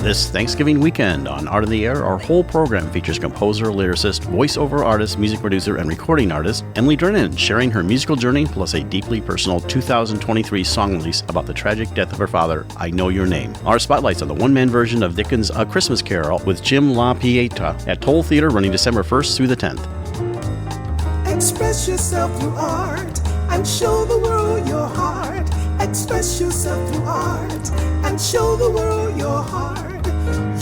This Thanksgiving weekend on Art in the Air, our whole program features composer, lyricist, voiceover artist, music producer, and recording artist Emily Drennan sharing her musical journey plus a deeply personal 2023 song release about the tragic death of her father, I Know Your Name. Our spotlight's on the one-man version of Dickens' A Christmas Carol with Jim LaPietra at Towle Theater running December 1st through the 10th. Express yourself through art and show the world your heart. Express yourself through art and show the world your heart.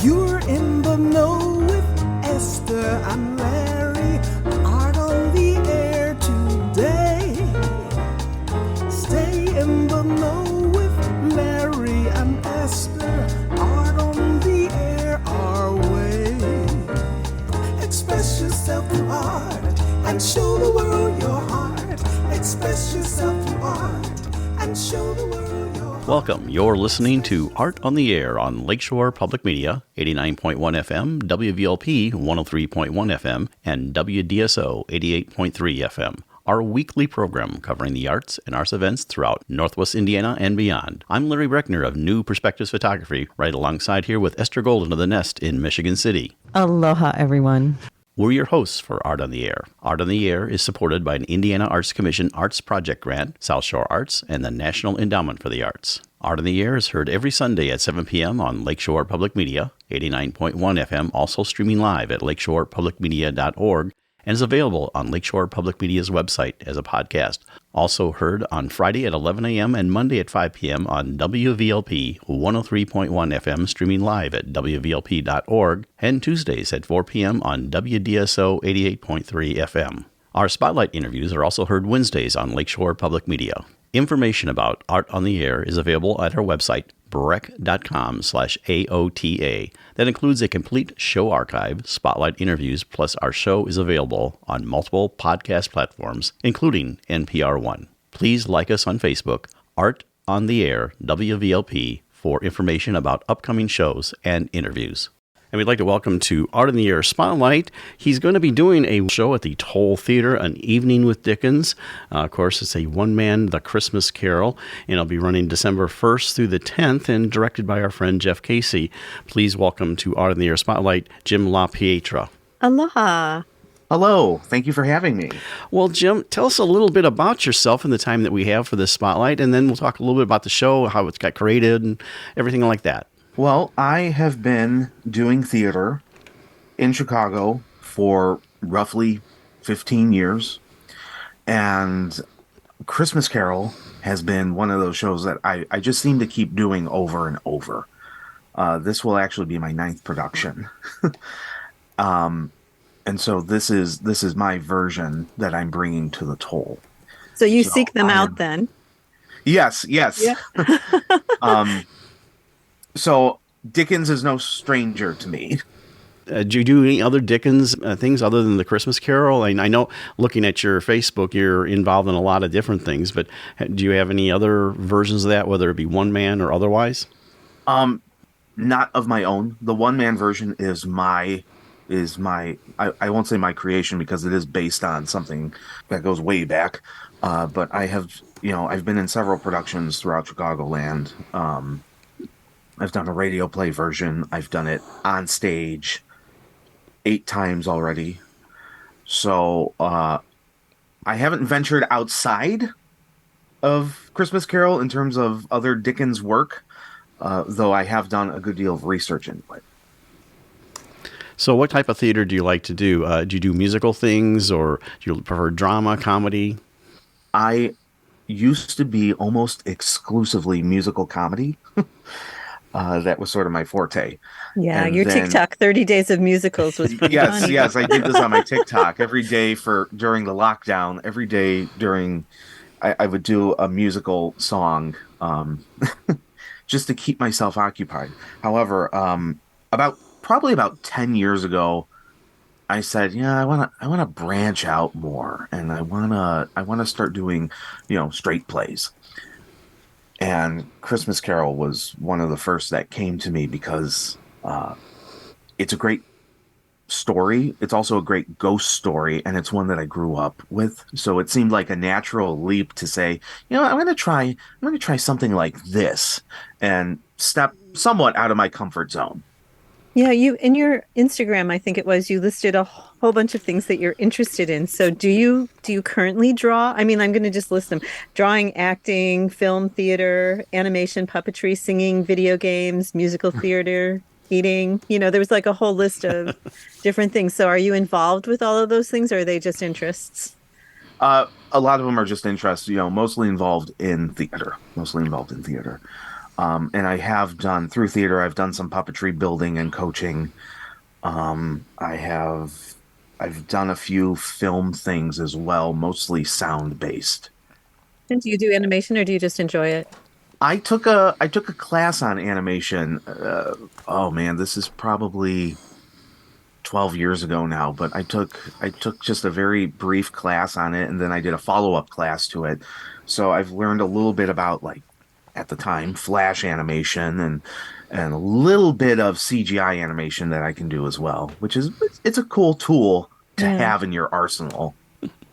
You're in the know with Esther and Larry. Art on the air today. Stay in the know with Larry and Esther. Art on the air our way. Express yourself through art and show the world your heart. Express yourself through art and show the world your heart. Welcome. You're listening to Art on the Air on Lakeshore Public Media, 89.1 FM, WVLP 103.1 FM, and WDSO 88.3 FM. Our weekly program covering the arts and arts events throughout Northwest Indiana and beyond. I'm Larry Breckner of New Perspectives Photography, right alongside here with Esther Golden of The Nest in Michigan City. Aloha, everyone. We're your hosts for Art on the Air. Art on the Air is supported by an Indiana Arts Commission Arts Project Grant, South Shore Arts, and the National Endowment for the Arts. Art on the Air is heard every Sunday at 7 p.m. on Lakeshore Public Media, 89.1 FM, also streaming live at lakeshorepublicmedia.org, and is available on Lakeshore Public Media's website as a podcast. Also heard on Friday at 11 a.m. and Monday at 5 p.m. on WVLP 103.1 FM, streaming live at WVLP.org, and Tuesdays at 4 p.m. on WDSO 88.3 FM. Our Spotlight interviews are also heard Wednesdays on Lakeshore Public Media. Information about Art on the Air is available at our website, breck.com/AOTA. That includes a complete show archive, spotlight interviews, plus our show is available on multiple podcast platforms, including NPR One. Please like us on Facebook, Art on the Air, WVLP, for information about upcoming shows and interviews. And we'd like to welcome to Art in the Air Spotlight. He's going to be doing a show at the Towle Theater, An Evening with Dickens. Of course, it's a one-man, The Christmas Carol, and it'll be running December 1st through the 10th and directed by our friend Jeff Casey. Please welcome to Art in the Air Spotlight, Jim LaPietra. Aloha. Hello. Thank you for having me. Well, Jim, tell us a little bit about yourself and the time that we have for this Spotlight, and then we'll talk a little bit about the show, how it's got created, and everything like that. Well, I have been doing theater in Chicago for roughly 15 years, and Christmas Carol has been one of those shows that I just seem to keep doing over and over. This will actually be my 9th production. And so this is my version that I'm bringing to the Towle. So you seek them out then? Yes. Yeah. So Dickens is no stranger to me. Do you do any other Dickens things other than the Christmas Carol? I know looking at your Facebook, you're involved in a lot of different things, but do you have any other versions of that, whether it be one man or otherwise? Not of my own. The one man version is my I won't say my creation because it is based on something that goes way back. But I have, I've been in several productions throughout Chicagoland. I've done a radio play version. I've done it on stage 8 times already. So I haven't ventured outside of Christmas Carol in terms of other Dickens work, though I have done a good deal of research into it. So what type of theater do you like to do? Do you do musical things, or do you prefer drama, comedy? I used to be almost exclusively musical comedy. That was sort of my forte. Yeah, and your TikTok 30 Days of Musicals was pretty funny. Yes, I did this on my TikTok every day during the lockdown. Every day I would do a musical song just to keep myself occupied. However, probably about 10 years ago, I said, I want to branch out more, and I want to start doing, straight plays. And Christmas Carol was one of the first that came to me because it's a great story. It's also a great ghost story, and it's one that I grew up with. So it seemed like a natural leap to say, I'm going to try something like this. And step somewhat out of my comfort zone. Yeah, you in your Instagram, I think it was, you listed a whole bunch of things that you're interested in. So do you currently draw? I mean, I'm going to just list them. Drawing, acting, film, theater, animation, puppetry, singing, video games, musical theater, eating. There was like a whole list of different things. So are you involved with all of those things, or are they just interests? A lot of them are just interests, mostly involved in theater, mostly involved in theater. And I have done through theater, I've done some puppetry building and coaching. I've done a few film things as well, mostly sound based. And do you do animation or do you just enjoy it? I took a class on animation. Oh man, this is probably 12 years ago now, but I took just a very brief class on it, and then I did a follow-up class to it. So I've learned a little bit about, like, at the time, flash animation and a little bit of CGI animation that I can do as well, which is it's a cool tool to Yeah, have in your arsenal.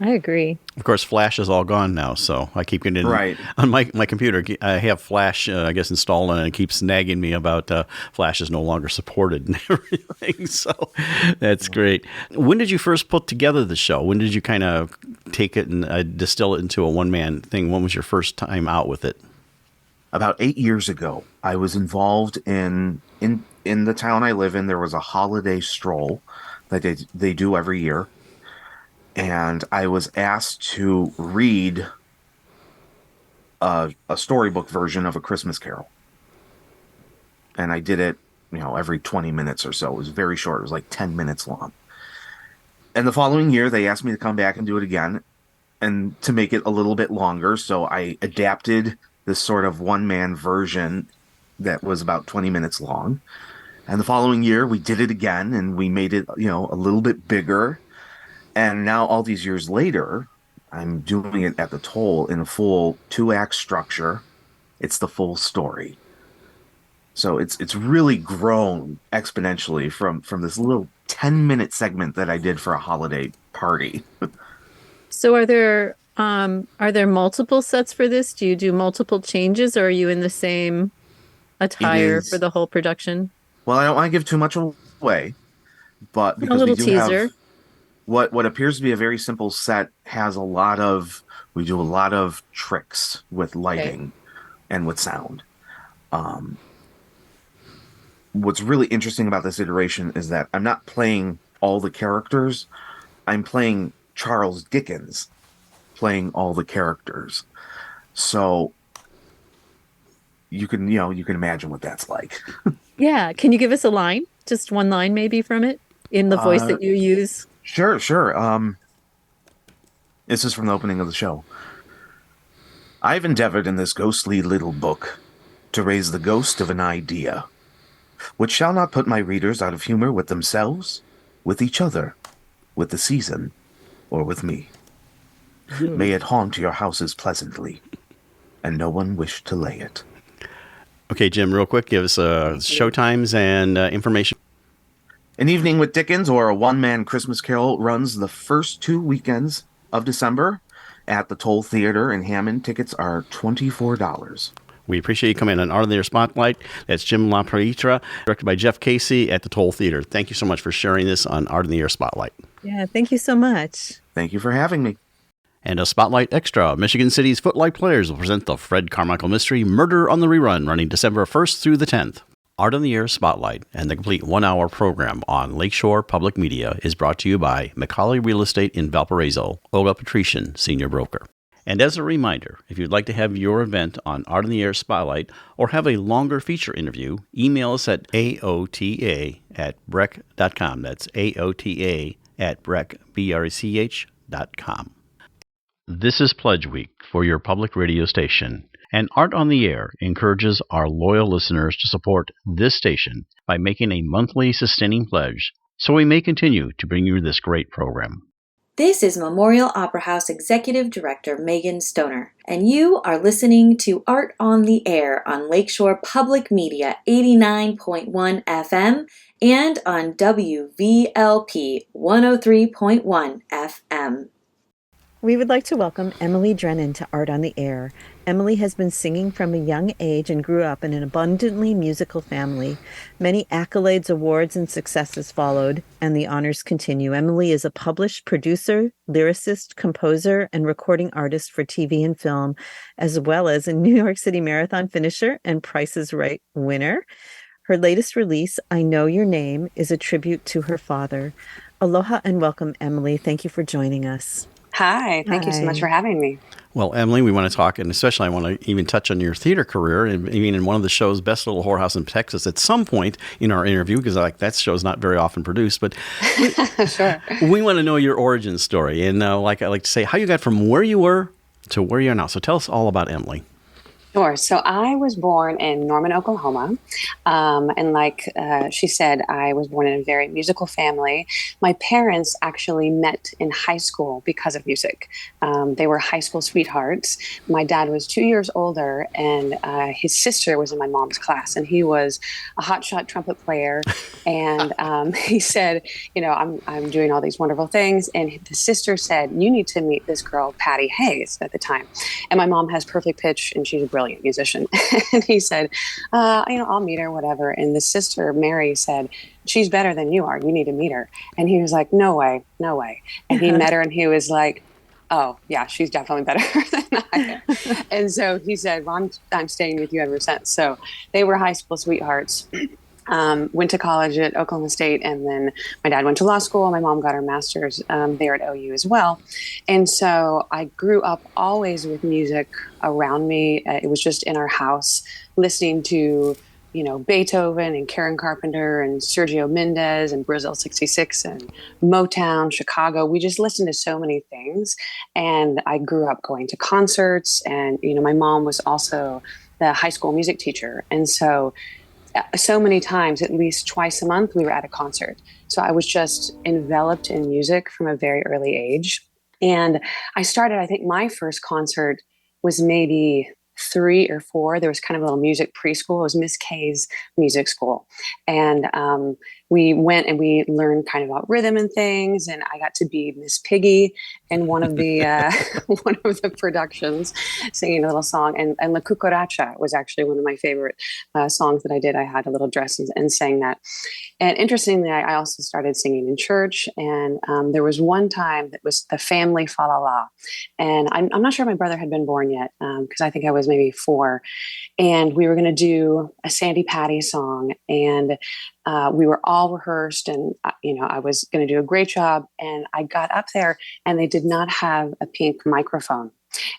I agree. Of course, Flash is all gone now, so I keep getting Right. on my computer. I have Flash, I guess, installed, and it keeps nagging me about Flash is no longer supported and everything. So that's great. When did you first put together the show? When did you kind of take it and distill it into a one-man thing? When was your first time out with it? About 8 years ago, I was involved in the town I live in. There was a holiday stroll that they do every year, and I was asked to read a storybook version of A Christmas Carol. And I did it, every 20 minutes or so. It was very short. It was like 10 minutes long. And the following year, they asked me to come back and do it again and to make it a little bit longer. So I adapted this sort of one-man version that was about 20 minutes long. And the following year, we did it again, and we made it, a little bit bigger. And now, all these years later, I'm doing it at the Towle in a full 2-act structure. It's the full story. So it's really grown exponentially from this little 10-minute segment that I did for a holiday party. So are there multiple sets for this? Do you do multiple changes, or are you in the same It attire for is, the whole production? well, I don't want to give too much away, but A because we little do have teaser. what appears to be a very simple set has we do a lot of tricks with Okay. lighting and with sound. Um, what's really interesting about this iteration is that I'm not playing all the characters. I'm playing Charles Dickens, playing all the characters. So you can imagine what that's like. Yeah. Can you give us a line? Just one line maybe from it in the voice Uh, that you use? sure, sure. This is from the opening of the show. I've endeavored in this ghostly little book to raise the ghost of an idea, which shall not put my readers out of humor with themselves, with each other, with the season, or with me. May it haunt your houses pleasantly, and no one wish to lay it. Okay, Jim, real quick, give us show times and information. An Evening with Dickens, or a one-man Christmas Carol, runs the first 2 weekends of December at the Towle Theater in Hammond. Tickets are $24. We appreciate you coming on Art of the Air Spotlight. That's Jim LaPietra, directed by Jeff Casey at the Towle Theater. Thank you so much for sharing this on Art of the Air Spotlight. Yeah. Thank you so much. Thank you for having me. And a Spotlight Extra, Michigan City's Footlight Players will present the Fred Carmichael mystery Murder on the Rerun, running December 1st through the 10th. Art on the Air Spotlight and the complete one-hour program on Lakeshore Public Media is brought to you by McCauley Real Estate in Valparaiso, Olga Patrician, Senior Broker. And as a reminder, if you'd like to have your event on Art on the Air Spotlight or have a longer feature interview, email us at aota@brech.com. That's aota@brech.com. This is Pledge Week for your public radio station, and Art on the Air encourages our loyal listeners to support this station by making a monthly sustaining pledge so we may continue to bring you this great program. This is Memorial Opera House Executive Director Megan Stoner, and you are listening to Art on the Air on Lakeshore Public Media 89.1 FM and on WVLP 103.1 FM. We would like to welcome Emily Drennan to Art on the Air. Emily has been singing from a young age and grew up in an abundantly musical family. Many accolades, awards, and successes followed, and the honors continue. Emily is a published producer, lyricist, composer, and recording artist for TV and film, as well as a New York City Marathon finisher and Price is Right winner. Her latest release, I Know Your Name, is a tribute to her father. Aloha and welcome, Emily. Thank you for joining us. Hi, thank you so much for having me. Well, Emily, we want to talk, and especially I want to even touch on your theater career, and even in one of the shows, Best Little Whorehouse in Texas, at some point in our interview, because that show is not very often produced, but Sure. we want to know your origin story, and like I like to say, how you got from where you were to where you are now. So tell us all about Emily. Sure. So I was born in Norman, Oklahoma. And like she said, I was born in a very musical family. My parents actually met in high school because of music. They were high school sweethearts. My dad was 2 years older, and his sister was in my mom's class, and he was a hotshot trumpet player. And he said, I'm doing all these wonderful things. And the sister said, you need to meet this girl, Patty Hayes, at the time. And my mom has perfect pitch, and she's a brilliant musician. And he said, I'll meet her, whatever. And the sister, Mary, said, she's better than you are. You need to meet her. And he was like, no way, no way. And he met her, and he was like, oh, yeah, she's definitely better than I am. And so he said, well, I'm staying with you ever since. So they were high school sweethearts. Went to college at Oklahoma State, and then my dad went to law school. My mom got her master's there at OU as well. And so I grew up always with music around me. It was just in our house, listening to, Beethoven and Karen Carpenter and Sergio Mendes and Brazil 66 and Motown, Chicago. We just listened to so many things. And I grew up going to concerts, and, my mom was also the high school music teacher. And so many times, at least twice a month, we were at a concert. So I was just enveloped in music from a very early age. And I think my first concert was maybe 3 or 4. There was kind of a little music preschool. It was Miss Kay's music school. And we went and we learned kind of about rhythm and things. And I got to be Miss Piggy in one of the one of the productions, singing a little song. And La Cucaracha was actually one of my favorite songs that I did. I had a little dress and sang that. And interestingly, I also started singing in church. And there was one time that was the family fa la la. And I'm not sure my brother had been born yet, because I think I was maybe 4. And we were going to do a Sandy Patty song. And we were all rehearsed, and I was going to do a great job. And I got up there, and they did not have a pink microphone.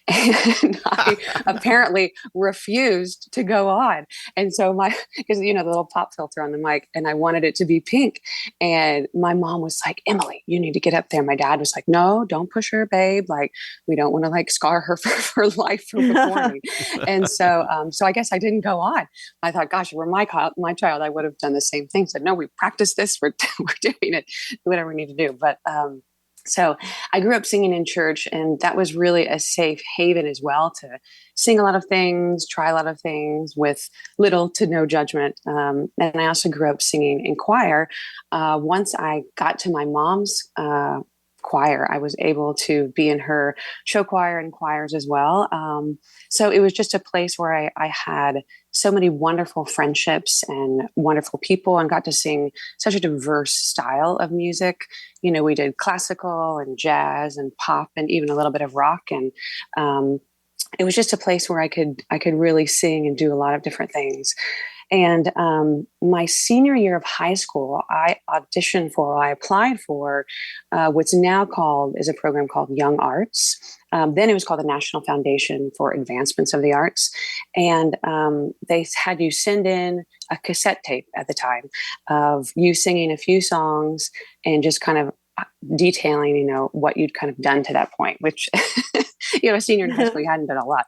And I apparently refused to go on. And so because the little pop filter on the mic, and I wanted it to be pink. And my mom was like, Emily, you need to get up there. My dad was like, no, don't push her, babe. Like, we don't want to scar her for life for performing. And so I guess I didn't go on. I thought, gosh, if it were my child, I would have done the same thing. Said, no, we practiced this. We're doing it, whatever we need to do. But so I grew up singing in church, and that was really a safe haven as well, to sing a lot of things, try a lot of things with little to no judgment. And I also grew up singing in choir. Once I got to my mom's choir, I was able to be in her show choir and choirs as well. So it was just a place where I had so many wonderful friendships and wonderful people, and got to sing such a diverse style of music. We did classical and jazz and pop and even a little bit of rock. And it was just a place where I could really sing and do a lot of different things. And my senior year of high school, I applied for what's now is a program called Young Arts. Then it was called the National Foundation for Advancements of the Arts. And they had you send in a cassette tape at the time of you singing a few songs and just kind of detailing, what you'd kind of done to that point, which, a senior in high school, you hadn't done a lot.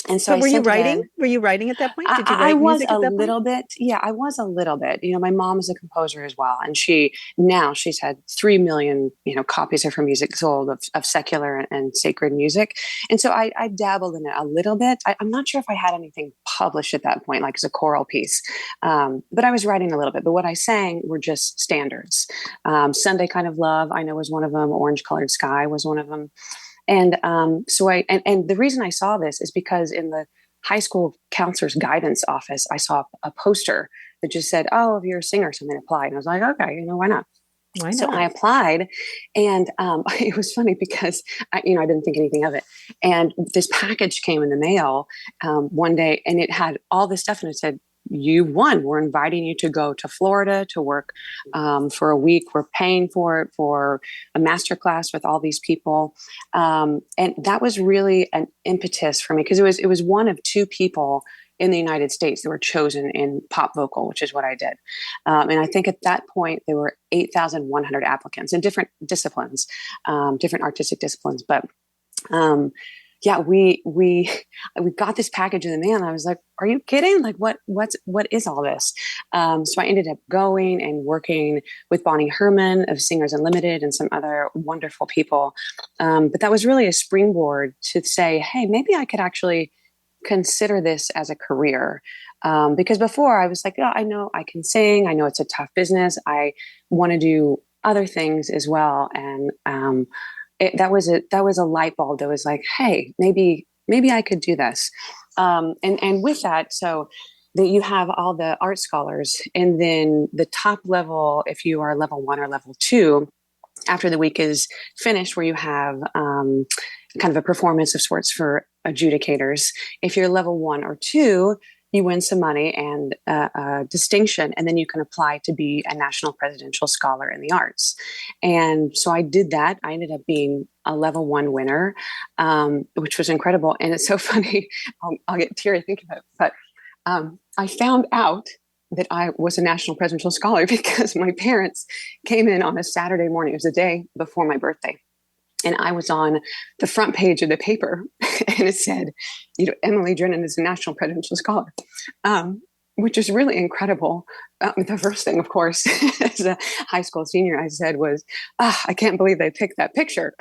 And so But I were you sent it writing? in. Were you writing at that point? Did you I write was music a at that point? little bit. Yeah, I was a little bit. My mom is a composer as well. And she's had 3 million, copies of her music sold of secular and sacred music. And so I dabbled in it a little bit. I'm not sure if I had anything published at that point, like as a choral piece. But I was writing a little bit. But what I sang were just standards. Sunday Kind of Love, I know, was one of them. Orange Colored Sky was one of them. And and the reason I saw this is because in the high school counselor's guidance office, I saw a poster that just said, "Oh, if you're a singer, something apply." And I was like, "Okay, why not?" Why So not? I applied, and it was funny because I didn't think anything of it. And this package came in the mail one day, and it had all this stuff, and it said, "You won. We're inviting you to go to Florida to work for a week. We're paying for it, for a master class with all these people." And that was really an impetus for me, because it was one of 2 people in the United States that were chosen in pop vocal, which is what I did. And I think at that point there were 8,100 applicants in different disciplines, different artistic disciplines. But yeah, we got this package in the mail, and I was like, "Are you kidding? Like, what is all this?" So I ended up going and working with Bonnie Herman of Singers Unlimited and some other wonderful people. But that was really a springboard to say, "Hey, maybe I could actually consider this as a career." Because before I was like, "Oh, I know I can sing. I know it's a tough business. I want to do other things as well." And that was a light bulb that was like, "Hey, maybe I could do this." And with that, so that you have all the art scholars, and then the top level, if you are level 1 or level 2, after the week is finished, where you have kind of a performance of sorts for adjudicators. If you're level 1 or 2, you win some money and a distinction, and then you can apply to be a National Presidential Scholar in the Arts. And so I did that. I ended up being a level 1 winner, which was incredible. And it's so funny. I'll get teary thinking about it. But I found out that I was a National Presidential Scholar because my parents came in on a Saturday morning. It was the day before my birthday. And I was on the front page of the paper, and it said, "Emily Drennan is a National Presidential Scholar," which is really incredible. The first thing, of course, as a high school senior, I said was, "I can't believe they picked that picture."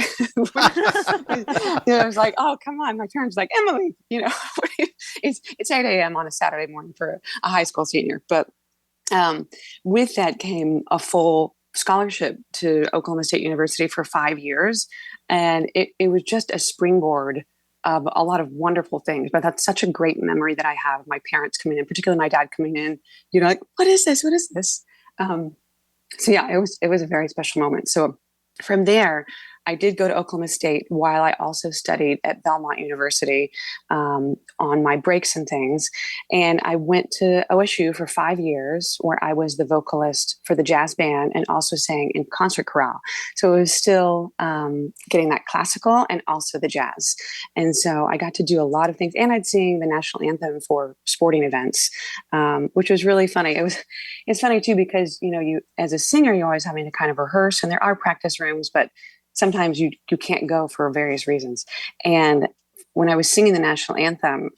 I was like, "Oh, come on." My parents were like, "Emily, it's 8 a.m. on a Saturday morning for a high school senior." But with that came a full scholarship to Oklahoma State University for 5 years. And it was just a springboard of a lot of wonderful things. But that's such a great memory that I have of my parents coming in, particularly my dad coming in, like, "What is this? What is this?" So yeah, it was a very special moment. So from there, I did go to Oklahoma State while I also studied at Belmont University on my breaks and things. And I went to OSU for 5 years, where I was the vocalist for the jazz band and also sang in concert chorale. So it was still getting that classical and also the jazz. And so I got to do a lot of things. And I'd sing the national anthem for sporting events, which was really funny. It's funny too, because, you, as a singer, you're always having to kind of rehearse, and there are practice rooms, but sometimes you can't go for various reasons. And when I was singing the national anthem,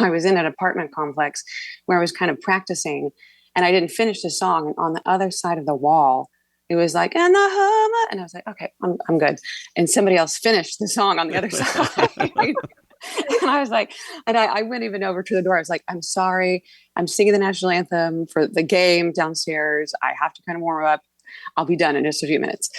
I was in an apartment complex where I was kind of practicing, and I didn't finish the song. And on the other side of the wall, it was like, "And the home," and I was like, "Okay, I'm good." And somebody else finished the song on the other side. And I was like, and I went even over to the door. I was like, "I'm sorry, I'm singing the national anthem for the game downstairs. I have to kind of warm up. I'll be done in just a few minutes."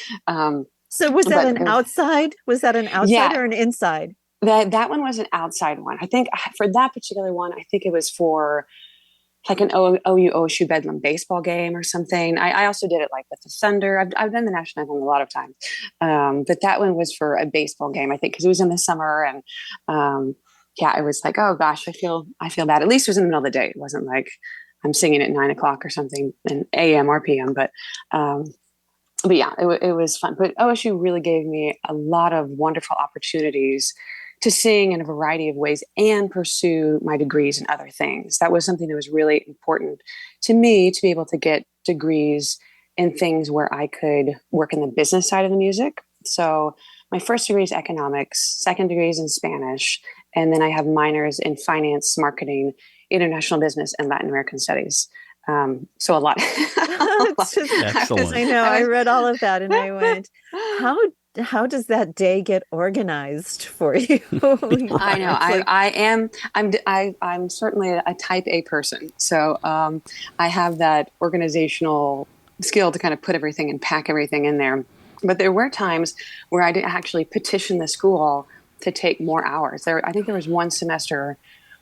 So was that an outside? Was that an outside or an inside? That one was an outside one. I think for that particular one, I think it was for like an OU OSU Bedlam baseball game or something. I also did it like with the Thunder. I've done the national anthem a lot of times, but that one was for a baseball game, I think, because it was in the summer. And yeah, it was like, oh gosh, I feel bad. At least it was in the middle of the day. It wasn't like I'm singing at 9 o'clock or something in AM or PM. But yeah, it was fun. But OSU really gave me a lot of wonderful opportunities to sing in a variety of ways and pursue my degrees in other things. That was something that was really important to me, to be able to get degrees in things where I could work in the business side of the music. So my first degree is economics, second degree is in Spanish, And then I have minors in finance, marketing, international business, and Latin American studies. So a lot. It's just- Excellent. I know. I read all of that and I went, how does that day get organized for you? I know. It's like- I'm certainly a type A person. So I have that organizational skill to kind of put everything and pack everything in there. But there were times where I did actually petition the school to take more hours. I think there was one semester.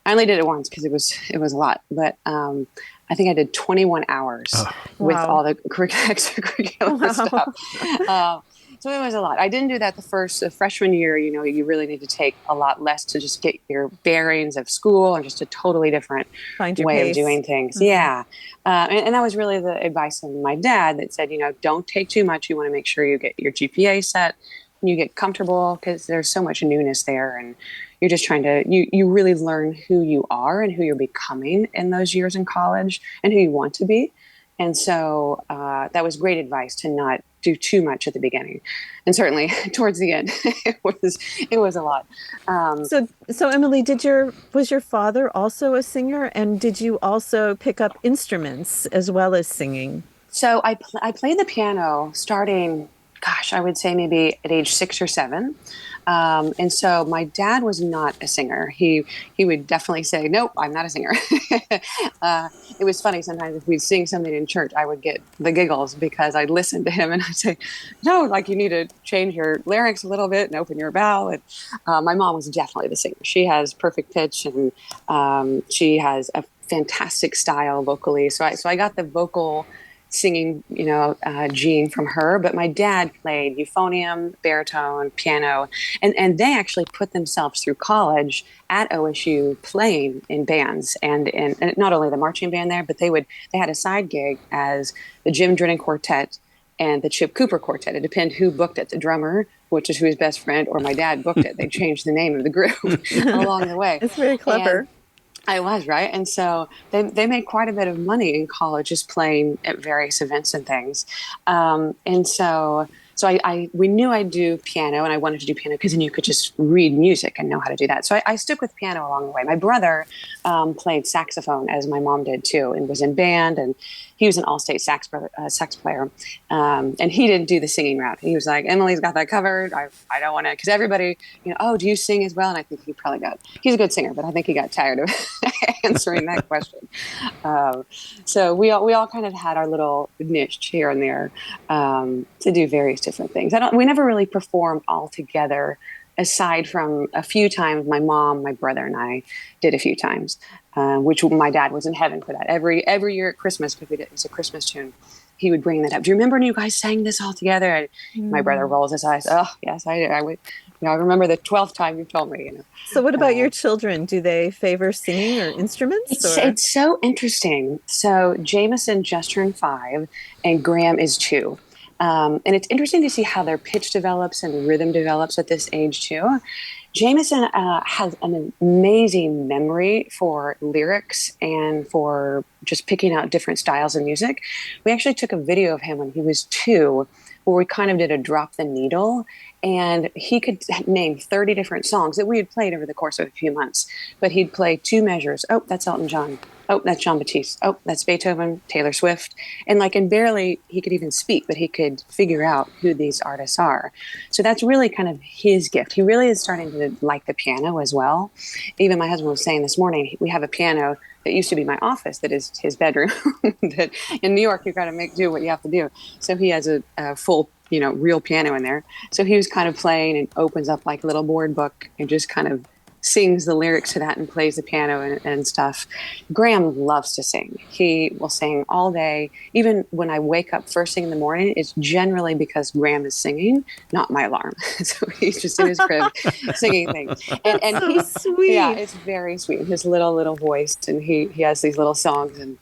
I only did it once because it was a lot. But I think I did 21 hours with Wow. all the extracurricular stuff. So it was a lot. I didn't do that the freshman year. You really need to take a lot less to just get your bearings of school and just a totally different Find your way pace. of doing things. Mhm. Yeah. And that was really the advice of my dad that said, don't take too much. You want to make sure you get your GPA set and you get comfortable because there's so much newness there. And you're just trying to, you really learn who you are and who you're becoming in those years in college and who you want to be. And so that was great advice to not do too much at the beginning, and certainly towards the end, it was a lot. So Emily, was your father also a singer, and did you also pick up instruments as well as singing? So I played the piano starting, gosh, I would say maybe at age 6 or 7. And so my dad was not a singer. He would definitely say, nope, I'm not a singer. It was funny sometimes if we'd sing something in church, I would get the giggles because I'd listen to him and I'd say, no, like you need to change your larynx a little bit and open your vowel. And my mom was definitely the singer. She has perfect pitch and she has a fantastic style vocally. So I got the vocal singing, gene from her, but my dad played euphonium, baritone, piano, and they actually put themselves through college at OSU playing in bands and not only the marching band there, but they had a side gig as the Jim Drennan Quartet and the Chip Cooper Quartet. It depended who booked it, the drummer, which is who his best friend, or my dad booked it. They changed the name of the group along the way. It's very clever. And I was, right? And so they made quite a bit of money in college just playing at various events and things. And so we knew I'd do piano, and I wanted to do piano because then you could just read music and know how to do that. So I stuck with piano along the way. My brother played saxophone, as my mom did too, and was in band, and he was an all-state sax player. And he didn't do the singing route. He was like, Emily's got that covered. I don't want to, because everybody, oh, do you sing as well? And I think he's a good singer, but I think he got tired of answering that question. So we all kind of had our little niche here and there to do various different things. We never really performed all together, aside from a few times my mom, my brother, and I did a few times, which my dad was in heaven for that. Every year at Christmas, because it was a Christmas tune, he would bring that up. Do you remember when you guys sang this all together? And my brother rolls his eyes. Oh, yes, I would. I remember the 12th time you told me. So what about your children? Do they favor singing or instruments? It's so interesting. So Jameson just turned 5 and Graham is 2. And it's interesting to see how their pitch develops and rhythm develops at this age too. Jameson has an amazing memory for lyrics and for just picking out different styles of music. We actually took a video of him when he was 2 where we kind of did a drop the needle, and he could name 30 different songs that we had played over the course of a few months. But he'd play 2 measures. Oh, that's Elton John. Oh, that's Jean Baptiste. Oh, that's Beethoven, Taylor Swift. And barely he could even speak, but he could figure out who these artists are. So that's really kind of his gift. He really is starting to like the piano as well. Even my husband was saying this morning, we have a piano that used to be my office that is his bedroom. That in New York, you got to do what you have to do. So he has a full, real piano in there. So he was kind of playing and opens up like a little board book and just kind of sings the lyrics to that and plays the piano and stuff. Graham loves to sing. He will sing all day. Even when I wake up first thing in the morning, it's generally because Graham is singing, not my alarm. So he's just in his crib singing things. And so he, sweet. Yeah, it's very sweet. His little voice, and he has these little songs, and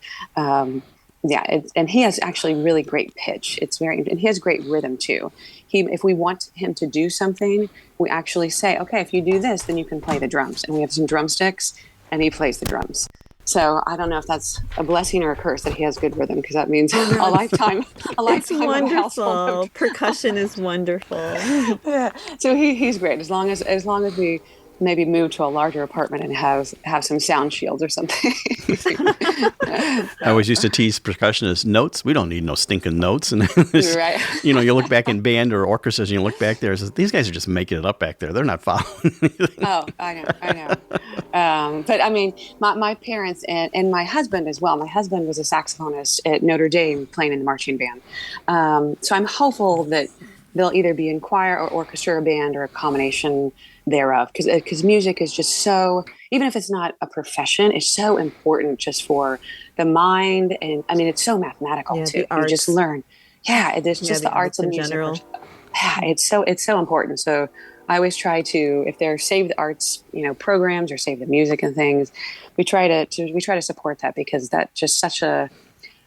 and he has actually really great pitch. And he has great rhythm too. If we want him to do something, we actually say, okay, if you do this, then you can play the drums. And we have some drumsticks, and he plays the drums. So I don't know if that's a blessing or a curse that he has good rhythm, because that means a lifetime. It's Of a wonderful. household. Percussion is wonderful. Yeah. So he's great as long as we maybe move to a larger apartment and have some sound shields or something. I always used to tease percussionists, notes, we don't need no stinking notes. And Right. you look back in band or orchestras and you look back there and says, these guys are just making it up back there. They're not following anything. Oh, I know. But I mean, my parents and my husband as well. My husband was a saxophonist at Notre Dame playing in the marching band. So I'm hopeful that they'll either be in choir or orchestra or band or a combination thereof. Because music is just so, even if it's not a profession, it's so important just for the mind. And I mean, it's so mathematical too. You just learn. Yeah, it's just the arts and music. General. Yeah, it's so important. So I always try to, if they're Save the Arts, programs or Save the Music and things, we try to support that, because that's just such a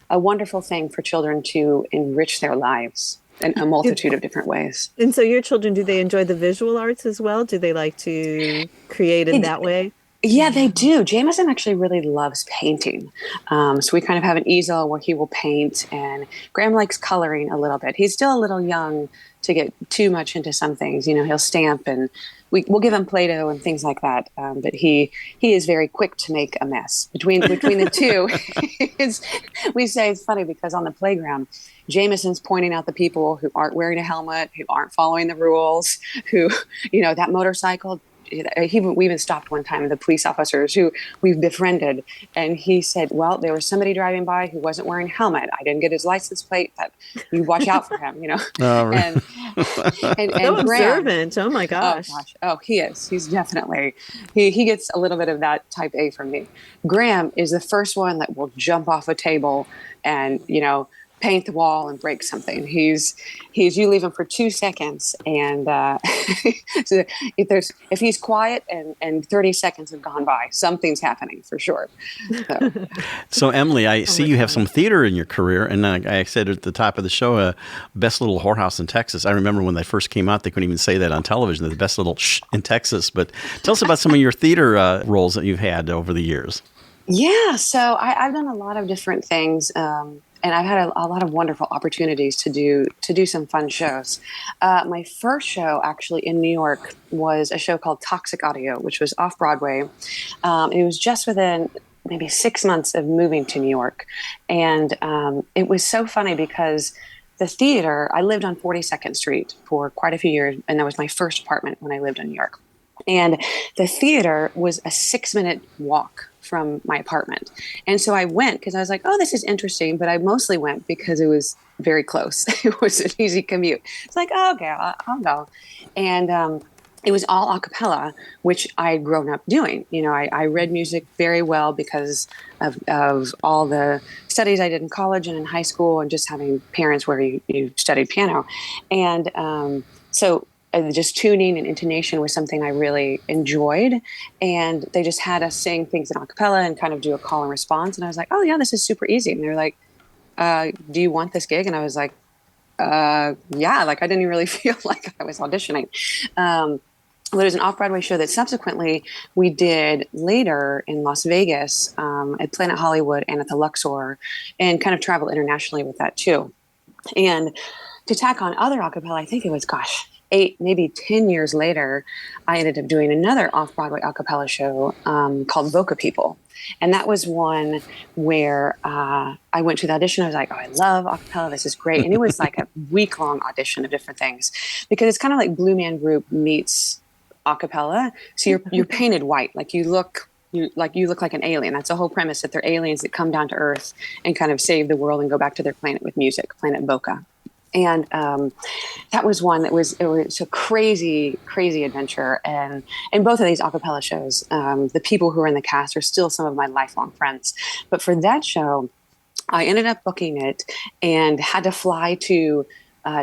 wonderful thing for children to enrich their lives in a multitude of different ways. And so your children, do they enjoy the visual arts as well? Do they like to create in that way? Yeah, they do. Jameson actually really loves painting. So we kind of have an easel where he will paint, and Graham likes coloring a little bit. He's still a little young to get too much into some things. He'll stamp, and we'll give him Play-Doh and things like that. But he is very quick to make a mess. Between the two, we say it's funny because on the playground, Jameson's pointing out the people who aren't wearing a helmet, who aren't following the rules, who, that motorcycle. We even stopped one time the police officers who we've befriended, and he said, well, there was somebody driving by who wasn't wearing a helmet. I didn't get his license plate, but you watch out for him, Oh, right. and So Graham, observant. Oh my gosh. He is. He's definitely, he gets a little bit of that type A from me. Graham is the first one that will jump off a table and, paint the wall and break something. You leave him for 2 seconds, and so if he's quiet and 30 seconds have gone by, something's happening for sure. So Emily, I see you have some theater in your career, and I said at the top of the show, best little whorehouse in Texas. I remember when they first came out, they couldn't even say that on television, the best little shh in Texas. But tell us about some of your theater roles that you've had over the years. Yeah, so I've done a lot of different things. And I've had a lot of wonderful opportunities to do some fun shows. My first show actually in New York was a show called Toxic Audio, which was off Broadway. It was just within maybe 6 months of moving to New York. And it was so funny because the theater, I lived on 42nd Street for quite a few years, and that was my first apartment when I lived in New York. And the theater was a 6-minute walk from my apartment. And so I went because I was like, oh, this is interesting. But I mostly went because it was very close. It was an easy commute. It's like, oh, okay, I'll go. And it was all a cappella, which I had grown up doing. I read music very well because of all the studies I did in college and in high school, and just having parents where you studied piano. And so just tuning and intonation was something I really enjoyed. And they just had us sing things in a cappella and kind of do a call and response. And I was like, oh yeah, this is super easy. And they're like, do you want this gig? And I was like, yeah, I didn't really feel like I was auditioning. There's an off-Broadway show that subsequently we did later in Las Vegas at Planet Hollywood and at the Luxor, and kind of traveled internationally with that too. And to tack on other a cappella, I think it was, 8, maybe 10 years later, I ended up doing another off-Broadway a cappella show called Voca People. And that was one where I went to the audition. I was like, oh, I love a cappella. This is great. And it was like a week-long audition of different things, because it's kind of like Blue Man Group meets a cappella. So you're painted white. You look like an alien. That's the whole premise, that they're aliens that come down to Earth and kind of save the world and go back to their planet with music, Planet Voca. And that was one it was a crazy, crazy adventure. And in both of these a cappella shows, the people who were in the cast are still some of my lifelong friends. But for that show, I ended up booking it and had to fly to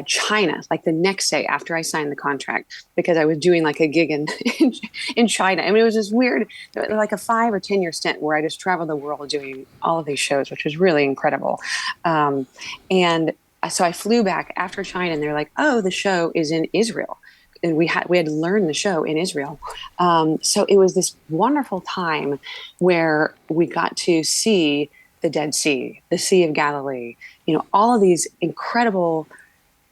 China, the next day after I signed the contract, because I was doing a gig in China. I mean, it was this weird, a 5 or 10 year stint where I just traveled the world doing all of these shows, which was really incredible. And so I flew back after China, and they're like, oh, the show is in Israel. And we had to learn the show in Israel. So it was this wonderful time where we got to see the Dead Sea, the Sea of Galilee, all of these incredible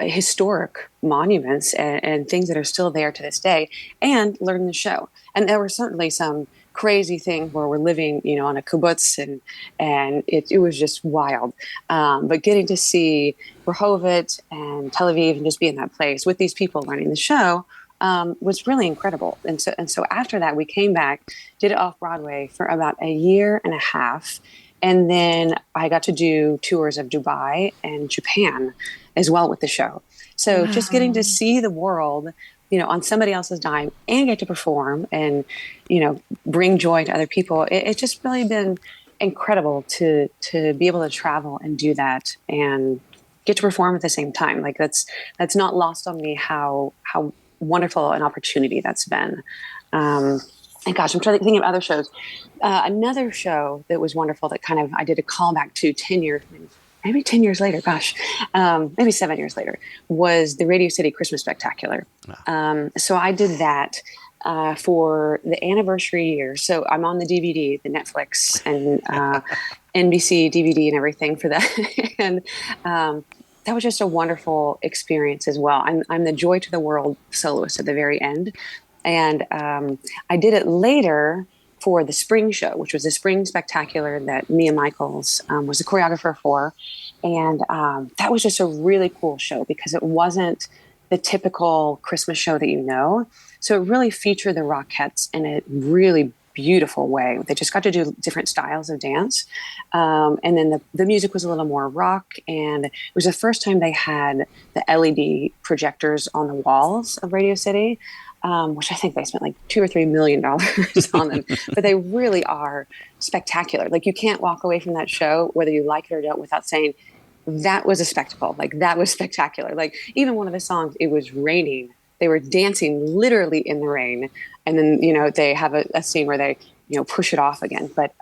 historic monuments and things that are still there to this day, and learn the show. And there were certainly some crazy thing where we're living, on a kibbutz, and it was just wild. But getting to see Rehovot and Tel Aviv and just be in that place with these people learning the show was really incredible. And so after that, we came back, did it off Broadway for about a year and a half. And then I got to do tours of Dubai and Japan as well with the show. So just getting to see the world, on somebody else's dime and get to perform and, bring joy to other people. It's just really been incredible to be able to travel and do that and get to perform at the same time. Like that's not lost on me how wonderful an opportunity that's been. And gosh, I'm trying to think of other shows. Another show that was wonderful that kind of I did a callback to 10 years later, maybe 7 years later, was the Radio City Christmas Spectacular. So I did that for the anniversary year. So I'm on the DVD, the Netflix and NBC DVD and everything for that. And that was just a wonderful experience as well. I'm the Joy to the World soloist at the very end. And I did it later for the spring show, which was the spring spectacular that Mia Michaels was the choreographer for. And that was just a really cool show because it wasn't the typical Christmas show that you know. So it really featured the Rockettes in a really beautiful way. They just got to do different styles of dance. And then the music was a little more rock. And it was the first time they had the LED projectors on the walls of Radio City. Which I think they spent like $2 or $3 million on them, but they really are spectacular. Like you can't walk away from that show, whether you like it or don't, without saying that was a spectacle. Like that was spectacular. Like even one of the songs, it was raining. They were dancing literally in the rain. And then, they have a scene where they, push it off again. But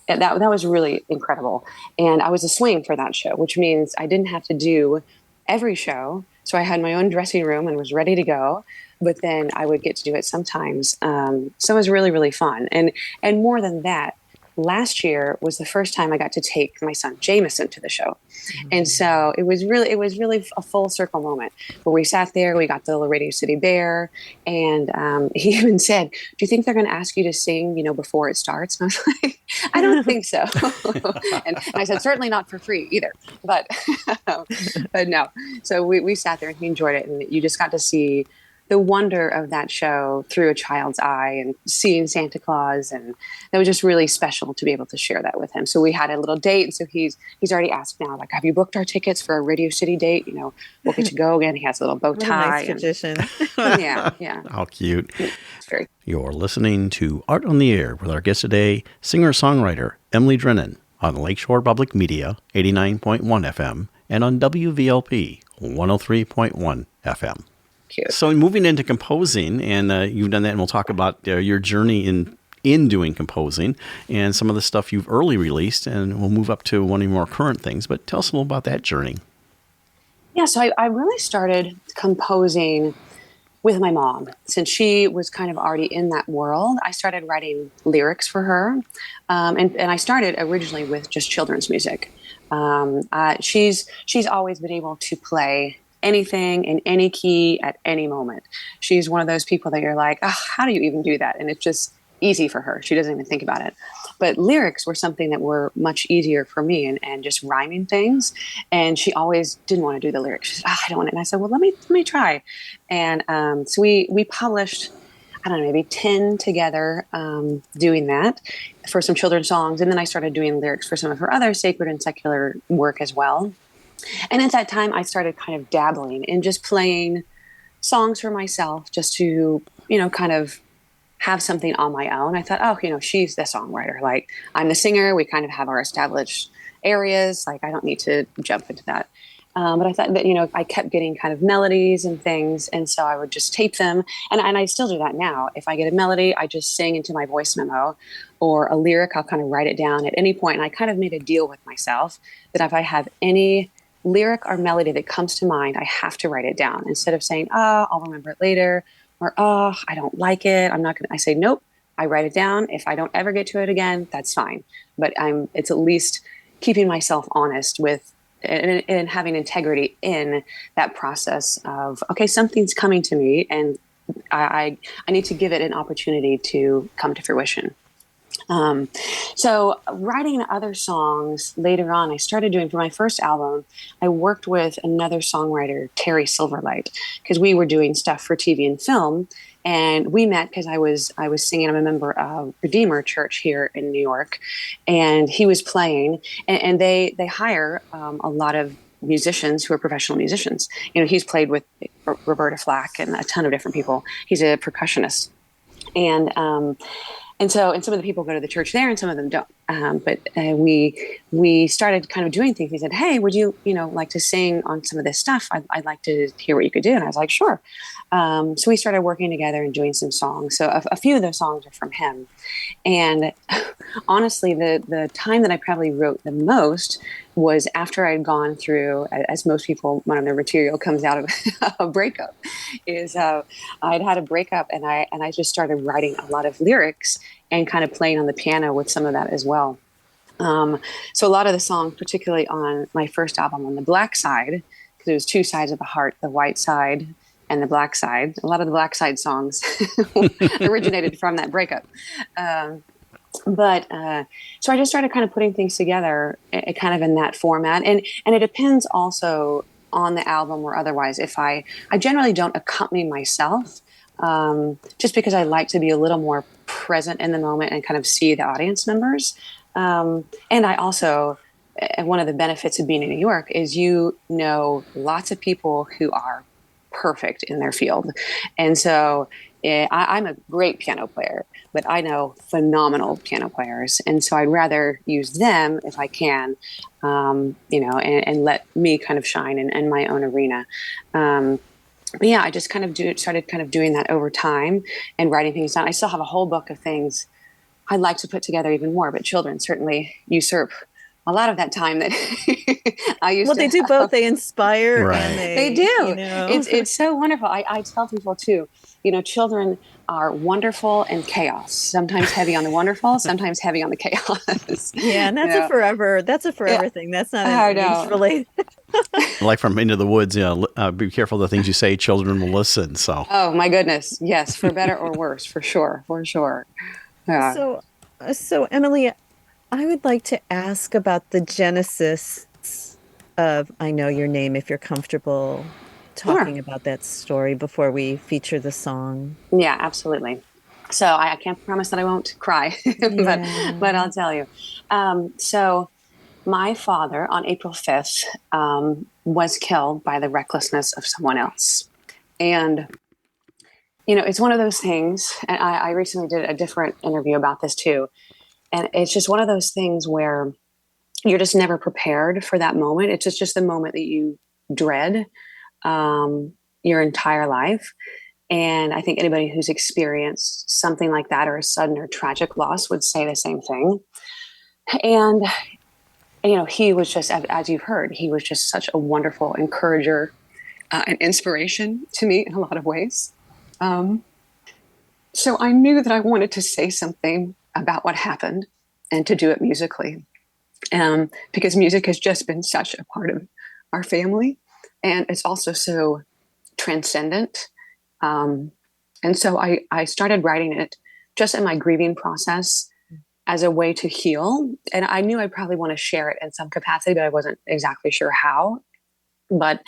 that was really incredible. And I was a swing for that show, which means I didn't have to do every show. So I had my own dressing room and was ready to go. But then I would get to do it sometimes. So it was really, really fun. And more than that, last year was the first time I got to take my son Jameson to the show. Mm-hmm. And so it was really a full circle moment where we sat there, we got the little Radio City Bear, and he even said, "Do you think they're going to ask you to sing, before it starts?" And I was like, "I don't think so." and I said, "Certainly not for free either." But no. So we sat there and he enjoyed it, and you just got to see the wonder of that show through a child's eye and seeing Santa Claus. And that was just really special to be able to share that with him. So we had a little date. And so he's already asked now, like, have you booked our tickets for a Radio City date? We'll get to go again. He has a little bow tie. Nice tradition. Yeah. How cute. It's very. You're listening to Art on the Air with our guest today, singer-songwriter Emily Drennan on Lakeshore Public Media, 89.1 FM, and on WVLP, 103.1 FM. Cute. So moving into composing, and you've done that, and we'll talk about your journey in doing composing and some of the stuff you've early released, and we'll move up to one of your more current things. But tell us a little about that journey. Yeah, so I really started composing with my mom. Since she was kind of already in that world, I started writing lyrics for her. And I started originally with just children's music. She's always been able to play anything in any key at any moment. She's one of those people that you're like, oh, how do you even do that? And it's just easy for her. She doesn't even think about it. But lyrics were something that were much easier for me, and just rhyming things. And she always didn't want to do the lyrics. She said, I don't want it. And I said, well, let me try. And so we published, I don't know, maybe 10 together doing that for some children's songs. And then I started doing lyrics for some of her other sacred and secular work as well. And at that time, I started kind of dabbling in just playing songs for myself just to, kind of have something on my own. I thought, she's the songwriter. Like, I'm the singer. We kind of have our established areas. Like, I don't need to jump into that. But I thought that, I kept getting kind of melodies and things. And so I would just tape them. And I still do that now. If I get a melody, I just sing into my voice memo, or a lyric, I'll kind of write it down at any point. And I kind of made a deal with myself that if I have any lyric or melody that comes to mind, I have to write it down instead of saying, I'll remember it later, or, I don't like it. I'm not going to, I say, nope, I write it down. If I don't ever get to it again, that's fine. But it's at least keeping myself honest with and having integrity in that process of, okay, something's coming to me and I need to give it an opportunity to come to fruition. So writing other songs later on, I started doing, for my first album, I worked with another songwriter, Terry Silverlight, because we were doing stuff for TV and film. And we met because I was singing. I'm a member of Redeemer Church here in New York, and he was playing. And they hire a lot of musicians who are professional musicians. You know, he's played with Roberta Flack and a ton of different people. He's a percussionist, and some of the people go to the church there, and some of them don't. But we started kind of doing things. He said, "Hey, would you like to sing on some of this stuff? I'd like to hear what you could do." And I was like, "Sure." So we started working together and doing some songs. So a few of those songs are from him. And honestly, the time that I probably wrote the most was after I'd gone through, as most people, when their material comes out of a breakup, is I'd had a breakup, and I just started writing a lot of lyrics and kind of playing on the piano with some of that as well. So a lot of the songs, particularly on my first album, on the black side, because there was two sides of the heart, the white side and the black side. A lot of the black side songs originated from that breakup. But so I just started kind of putting things together kind of in that format. And it depends also on the album or otherwise. If I generally don't accompany myself, just because I like to be a little more present in the moment and kind of see the audience members. And I also, one of the benefits of being in New York is lots of people who are perfect in their field. And so I'm a great piano player, but I know phenomenal piano players. And so I'd rather use them if I can, and let me kind of shine in my own arena. But yeah, I just kind of started kind of doing that over time and writing things down. I still have a whole book of things I'd like to put together even more, but children certainly usurp a lot of that time that I used to. Well, they do both. They inspire Right. and They do. It's so wonderful. I tell people too, children are wonderful and chaos. Sometimes heavy on the wonderful, sometimes heavy on the chaos. Yeah, and that's a forever thing. That's not age related. Like from Into the Woods, be careful the things you say, children will listen. So. Oh my goodness. Yes. For better or worse, for sure. For sure. Yeah. So Emily, I would like to ask about the genesis of I Know Your Name, if you're comfortable talking about that story before we feature the song. Yeah, absolutely. So I can't promise that I won't cry, but I'll tell you. So my father on April 5th was killed by the recklessness of someone else. And, it's one of those things, and I recently did a different interview about this too. And it's just one of those things where you're just never prepared for that moment. It's just the moment that you dread your entire life. And I think anybody who's experienced something like that or a sudden or tragic loss would say the same thing. And, he was just, as you've heard, he was just such a wonderful encourager and inspiration to me in a lot of ways. So I knew that I wanted to say something about what happened and to do it musically. Because music has just been such a part of our family, and it's also so transcendent. And so I started writing it just in my grieving process as a way to heal. And I knew I'd probably want to share it in some capacity, but I wasn't exactly sure how. But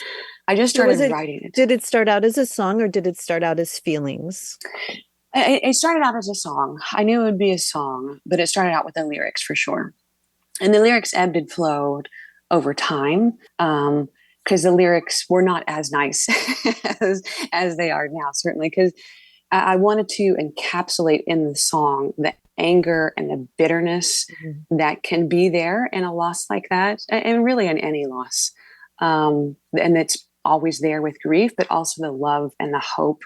I just started writing it. Did it start out as a song, or did it start out as feelings? It started out as a song. I knew it would be a song, but it started out with the lyrics for sure. And the lyrics ebbed and flowed over time because the lyrics were not as nice as they are now, certainly, because I wanted to encapsulate in the song the anger and the bitterness that can be there in a loss like that, and really in any loss. And it's always there with grief, but also the love and the hope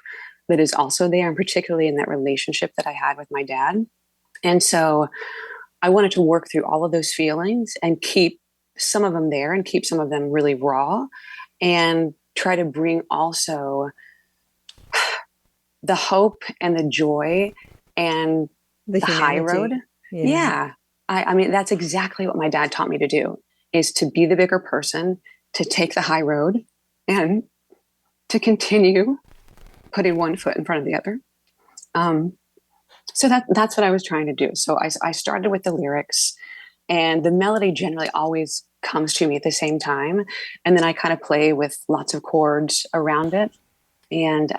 that is also there, and particularly in that relationship that I had with my dad. And so I wanted to work through all of those feelings and keep some of them there and keep some of them really raw, and try to bring also the hope and the joy and the high road. Yeah. I mean, that's exactly what my dad taught me to do. is to be the bigger person, to take the high road, and to continue putting one foot in front of the other. So that's what I was trying to do. So I started with the lyrics, and the melody generally always comes to me at the same time. And then I kind of play with lots of chords around it. And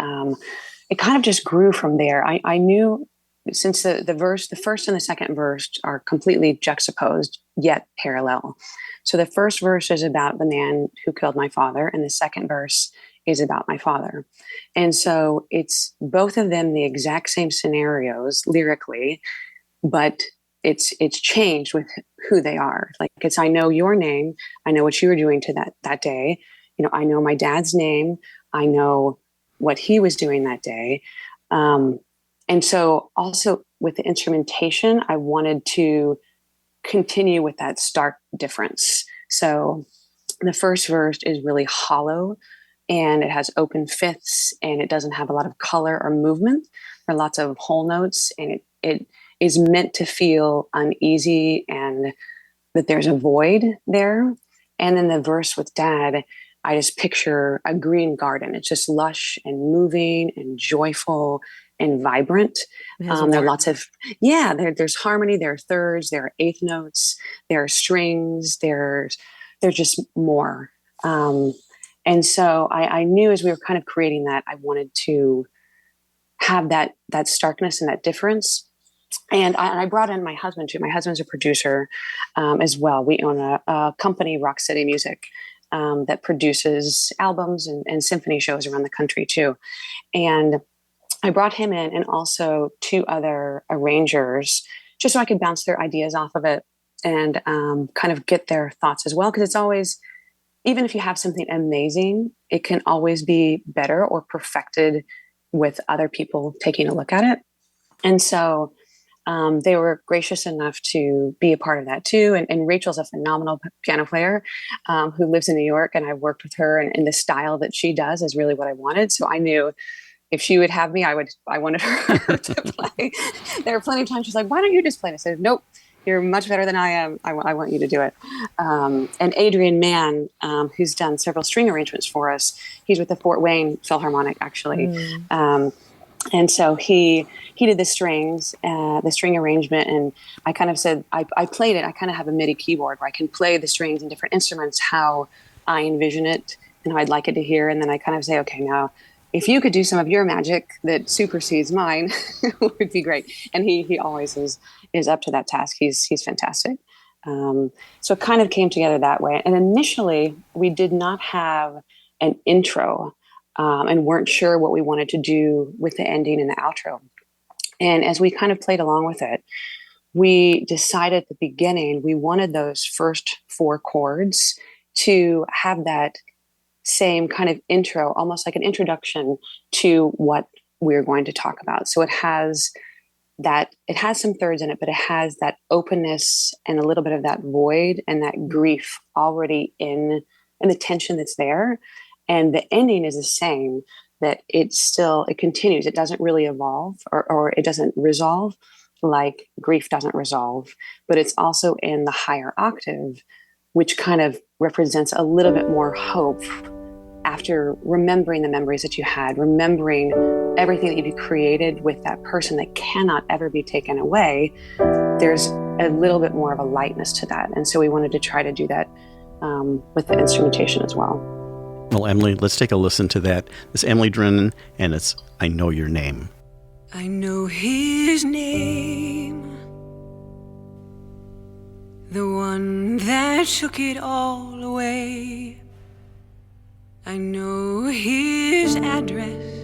it kind of just grew from there. I knew, since the first and the second verse are completely juxtaposed, yet parallel. So the first verse is about the man who killed my father, and the second verse is about my father. And so it's both of them the exact same scenarios lyrically, but it's changed with who they are. Like, it's, I know your name, I know what you were doing to that day. You know, I know my dad's name, I know what he was doing that day. And so also with the instrumentation, I wanted to continue with that stark difference. So the first verse is really hollow, and it has open fifths, and it doesn't have a lot of color or movement. There are lots of whole notes, and it is meant to feel uneasy and that there's a void there. And then the verse with Dad, I just picture a green garden. It's just lush and moving and joyful and vibrant. There are lots of, there's harmony, there are thirds, there are eighth notes, there are strings, there's just more. And so I knew as we were kind of creating that, I wanted to have that starkness and that difference. And I brought in my husband too. My husband's a producer as well. We own a company, Rock City Music, that produces albums and symphony shows around the country too. And I brought him in, and also two other arrangers, just so I could bounce their ideas off of it and kind of get their thoughts as well. Because it's always, even if you have something amazing, it can always be better or perfected with other people taking a look at it. And so they were gracious enough to be a part of that too. And Rachel's a phenomenal piano player who lives in New York, and I've worked with her, and the style that she does is really what I wanted. So I knew if she would have me, I wanted her to play. There were plenty of times she's like, "Why don't you just play?" And I said, "Nope, you're much better than I am. I want you to do it." And Adrian Mann, who's done several string arrangements for us, he's with the Fort Wayne Philharmonic, actually. And so he did the strings, the string arrangement. And I kind of said, I played it. I kind of have a MIDI keyboard where I can play the strings and different instruments, how I envision it and how I'd like it to hear. And then I kind of say, okay, now, if you could do some of your magic that supersedes mine, it would be great. And he always is up to that task. He's fantastic. So it kind of came together that way. And initially, we did not have an intro and weren't sure what we wanted to do with the ending and the outro. And as we kind of played along with it, we decided at the beginning we wanted those first four chords to have that same kind of intro, almost like an introduction to what we're going to talk about. So it has some thirds in it, but it has that openness and a little bit of that void and that grief already in the tension that's there. And the ending is the same, that it continues. It doesn't really evolve or it doesn't resolve like grief doesn't resolve, but it's also in the higher octave, which kind of represents a little bit more hope after remembering the memories that you had, remembering everything that you created with that person that cannot ever be taken away. There's a little bit more of a lightness to that. And so we wanted to try to do that with the instrumentation as well. Well, Emily, let's take a listen to that. It's Emily Drennan, and it's I Know Your Name. I know his name, the one that took it all away. I know his address.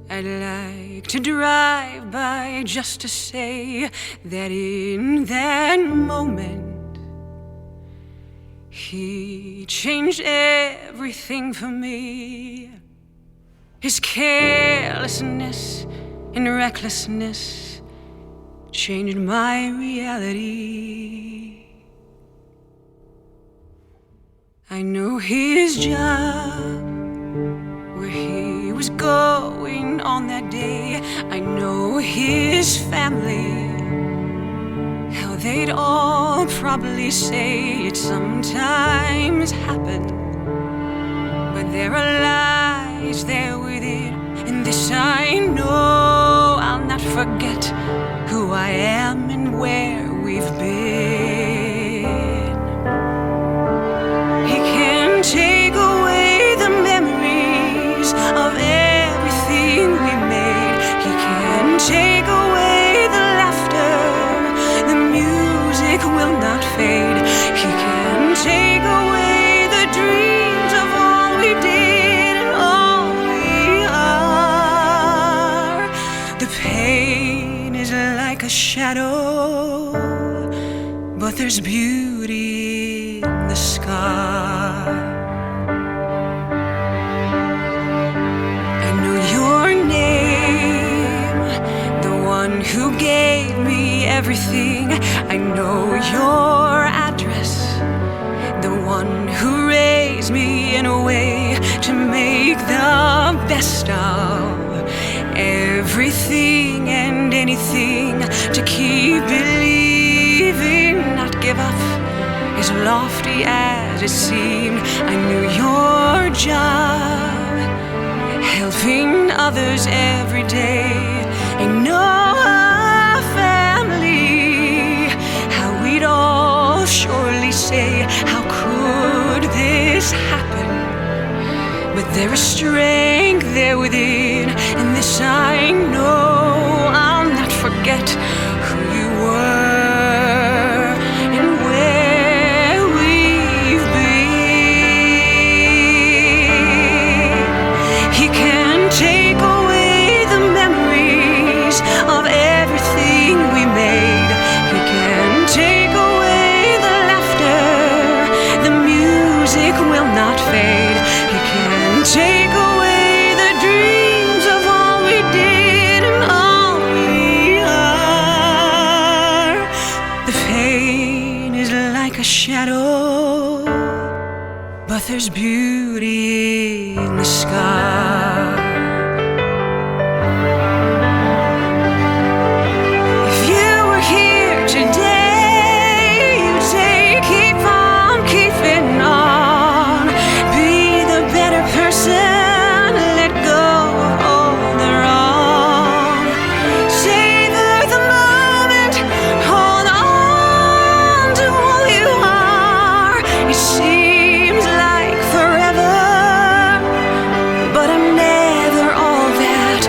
I'd like to drive by just to say that in that moment he changed everything for me. His carelessness and recklessness changed my reality. I know his job, where he was going on that day. I know his family, how They'd all probably say it sometimes happened, but there are lies there within, and this I know, I'll not forget who I am and where we've been. He can take away the memories of everything we made. He can take away the laughter, the music will not fade. He can take away the dreams of all we did and all we are. The pain is like a shadow, but there's beauty in the scar. I know your name, the one who gave me everything. I know your address, the one who raised me in a way to make the best of everything and anything, to keep believing, not give up, as lofty as it seemed. I knew your job, helping others every day. I know our family, how we'd all surely say, how could this happen? But there is strength there within, and this I know, I'll not forget who you were and where we've been. He can take away the memories of everything we made. He can take away the laughter, the music will not fade. He can take away the dreams of all we did and all we are. The pain is like a shadow, but there's beauty in the scar. If you were here today, you'd say, keep on keeping on. Be the better person, let go of all the wrong. Savor the moment, hold on to all you are. It seems like forever, but I'm never all that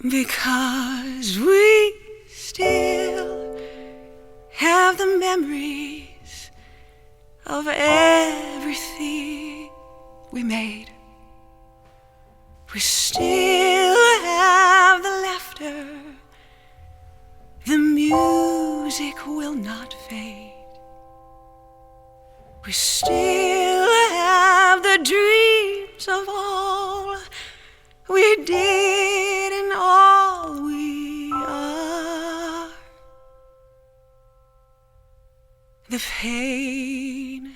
because we still have the memories of everything we made. We still have the laughter, the music will not fade. We still have the dreams of all we did and all we are. The pain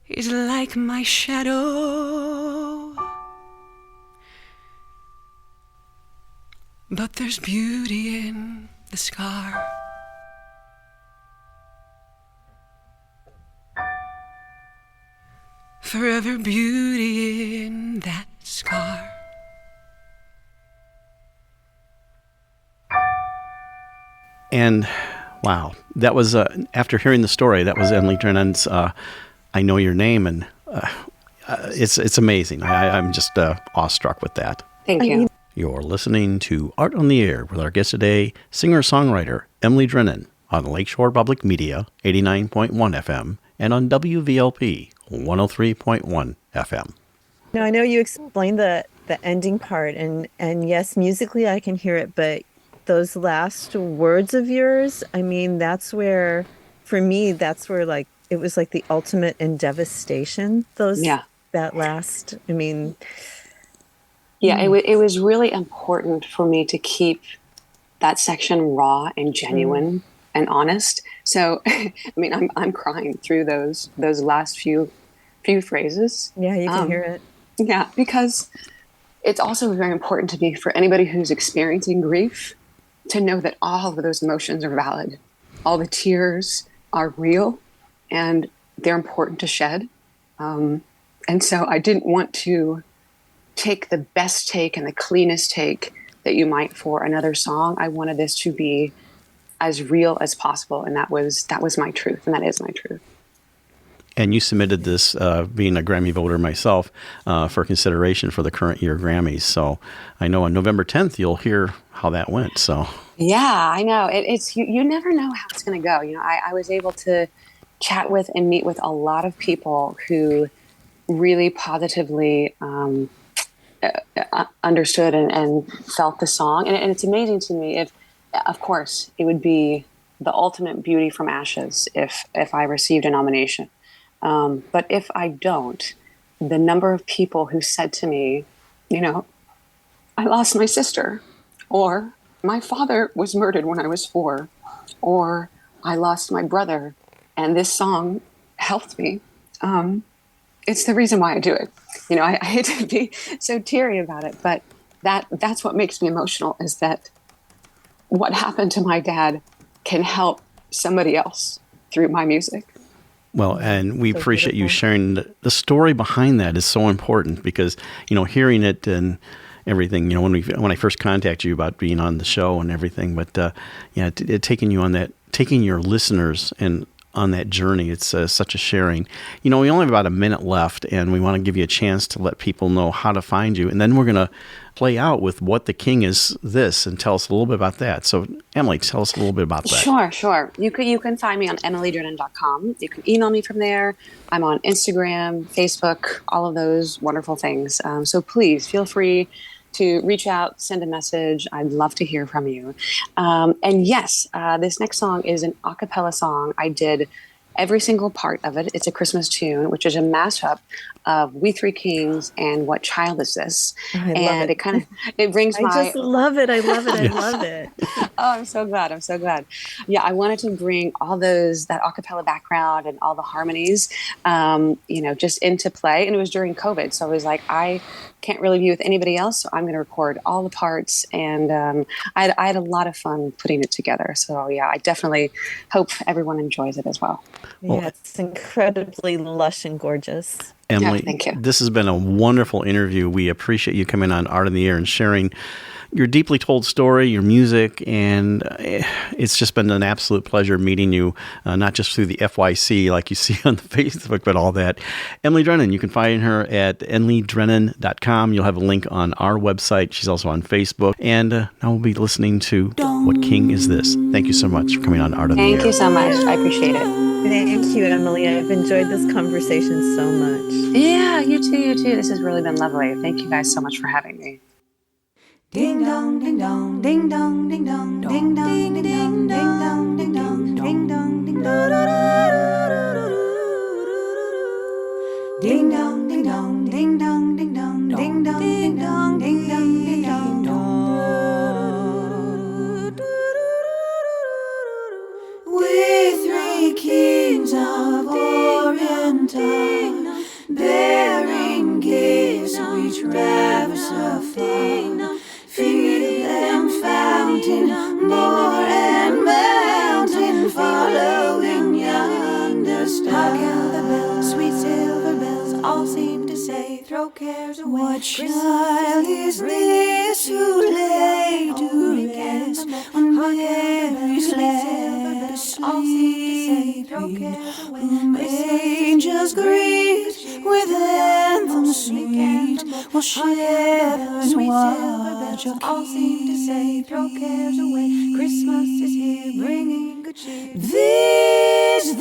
is like my shadow, but there's beauty in the scar. Forever beauty in that scar. And wow, that was, after hearing the story, that was Emily Drennan's I Know Your Name, and it's amazing. I'm just awestruck with that. Thank you. You're listening to Art on the Air with our guest today, singer-songwriter Emily Drennan, on Lakeshore Public Media, 89.1 FM, and on WVLP, 103.1 FM. Now, I know you explained the ending part, and yes, musically I can hear it, but those last words of yours, I mean, that's where, for me, that's where, like, it was like the ultimate in devastation. That last, I mean, Yeah, it was really important for me to keep that section raw and genuine and honest. So, I mean, I'm crying through those last few phrases. Yeah, you can hear it. Yeah, because it's also very important to me for anybody who's experiencing grief to know that all of those emotions are valid. All the tears are real and they're important to shed. And so I didn't want to take the best take and the cleanest take that you might for another song. I wanted this to be as real as possible. And that was my truth. And that is my truth. And you submitted this, being a Grammy voter myself, for consideration for the current year Grammys. So I know on November 10th, you'll hear how that went. So yeah, I know. It's you never know how it's going to go. You know, I was able to chat with and meet with a lot of people who really positively understood and felt the song. And it's amazing to me if, of course, it would be the ultimate beauty from ashes if I received a nomination. But if I don't, the number of people who said to me, you know, I lost my sister, or my father was murdered when I was 4, or I lost my brother, and this song helped me. It's the reason why I do it. You know, I hate to be so teary about it, but that's what makes me emotional, is that what happened to my dad can help somebody else through my music. Well, and we appreciate you sharing the story behind that is so important because, you know, hearing it and everything, you know, when I first contacted you about being on the show and everything, but yeah, taking your listeners and on that journey, it's such a sharing. You know, we only have about a minute left, and we want to give you a chance to let people know how to find you, and then we're going to play out with What the King Is This and tell us a little bit about that. So, Emily, tell us a little bit about that. Sure. You can find me on emilydrennan.com. You can email me from there. I'm on Instagram, Facebook, all of those wonderful things. So please feel free to reach out, send a message. I'd love to hear from you. And yes, this next song is an a cappella song. I did every single part of it. It's a Christmas tune, which is a mashup of We Three Kings and What Child Is This? And it brings my... I just love it. I love it. Oh, I'm so glad. Yeah, I wanted to bring all that a cappella background and all the harmonies, just into play. And it was during COVID. So I was like, I can't really be with anybody else. So I'm going to record all the parts. And I had a lot of fun putting it together. So yeah, I definitely hope everyone enjoys it as well. Yeah, it's incredibly lush and gorgeous. Emily, thank you. This has been a wonderful interview. We appreciate you coming on Art on the Air and sharing your deeply told story, your music, and it's just been an absolute pleasure meeting you, not just through the FYC like you see on the Facebook, but all that. Emily Drennan, you can find her at emilydrennan.com. You'll have a link on our website. She's also on Facebook. And now we'll be listening to What King Is This? Thank you so much for coming on Art on the Air. Thank you so much. I appreciate it. Thank you, Emily. I've enjoyed this conversation so much. Yeah, you too. This has really been lovely. Thank you guys so much for having me. Ding dong, ding dong, ding dong, ding dong, ding dong, ding dong, ding dong, ding dong, ding dong, ding dong, ding dong, ding dong, ding dong, ding dong, ding dong, ding dong, ding dong, ding dong, we three kings of Orient, bearing gifts we traverse afar. Feed them fountain, moor and mountain, following yonder star. Hark the bells, sweet silver bells, all seem to say, throw cares away. What child is this who lay to rest on Mary's lap asleep? Whom angels greet with anthems sweet, while shepherds watch all seem to say, throw cares away. Christmas is here, bringing good cheer. This